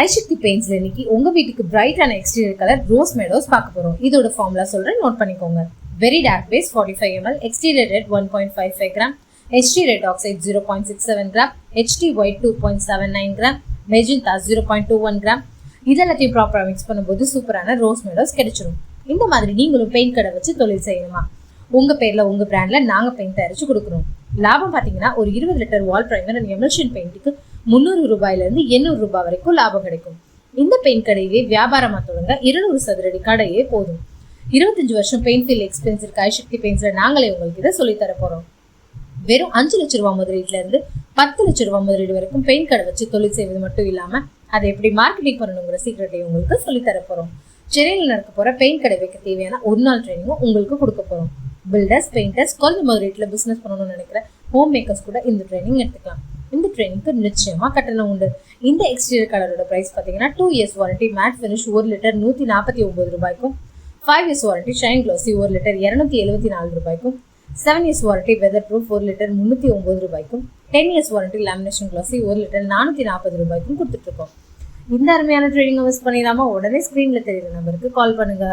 ஐசக்தி பெயிண்ட்ஸ்ல இன்னைக்கு உங்க வீட்டுக்கு பிரைட்டான எக்ஸ்டீரியர் கலர் ரோஸ் மெடோஸ் பார்க்க போறோம். இதோட ஃபார்முலா சொல்றேன், நோட் பண்ணிக்கோங்க. Very dark base 45 ml, exterior red 1.55 gram, HT red oxide 0.67 gram, HT white 2.79 gram, magenta 0.21 gram. இதெல்லாத்தையும் ப்ராப்பரா மிக்ஸ் பண்ணும்போது சூப்பரான ரோஸ் மெடோஸ் கிடைச்சிடும். இந்த மாதிரி நீங்களும் பெயிண்ட் கடை வச்சு தொழில் செய்யணுமா? உங்க பேர்ல உங்க பிராண்ட்ல நாங்க பெயிண்ட் தயாரிச்சு கொடுக்குறோம். லாபம் பாத்தீங்கன்னா ஒரு 20 litre wall primer and emulsion பெயிண்ட்டுக்கு 300 ரூபாயில இருந்து 800 ரூபாய் வரைக்கும் லாபம் கிடைக்கும். இந்த பெயிண்ட் கடையிலே வியாபாரமா தொடங்க 200 சதுரடி கடையே போதும். 25 வருஷம் பெயிண்ட் ஃபீல்ட் எக்ஸ்பீரியன்ஸ் இருக்க ஐசக்தி பெயிண்ட்ஸ்ல நாங்களே உங்களுக்கு இதை சொல்லி தர போறோம். வெறும் 5 லட்சம் ரூபாய் முதலீட்டுல இருந்து 10 லட்சம் ரூபாய் முதலீடு வரைக்கும் பெயிண்ட் கடை வச்சு தொழில் செய்வது மட்டும் இல்லாம அதை எப்படி மார்க்கெட்டிங் பண்ணணுங்கிற சீக்கிரட்டையும் உங்களுக்கு சொல்லி தர போறோம். சென்னையில் நடக்க போற பெயிண்ட் கடை வைக்க தேவையான ஒரு நாள் ட்ரைனிங்கும் உங்களுக்கு கொடுக்க போறோம். பில்டர்ஸ், பெயிண்டர்ஸ், குறைஞ்ச முதலீட்டுல பிசினஸ் பண்ணணும்னு நினைக்கிற ஹோம் மேக்கர்ஸ் கூட இந்த ட்ரைனிங் எடுத்துக்கலாம். இந்த ட்ரைனிங்க்கு நிச்சயமா கட்டணம் உண்டு. இந்த எக்ஸ்டீரியர் கலரோட பிரைஸ் பாத்தீங்கன்னா 2 years warranty matte finish 1 litre 149 ரூபாய்க்கும், 5 years warranty shine glossy 1 litre 274 ரூபாய்க்கும், 7 years warranty weather proof 1 litre 309 ரூபாய்க்கும், 10 years warranty lamination glossy 1 litre 440 ரூபாய்க்கும் கொடுத்துட்டு இருக்கோம். இந்த அருமையான ட்ரைனிங்கை மிஸ் பண்ணிடாம உடனே ஸ்கிரீன்ல தெரியுற நம்பருக்கு கால் பண்ணுங்க.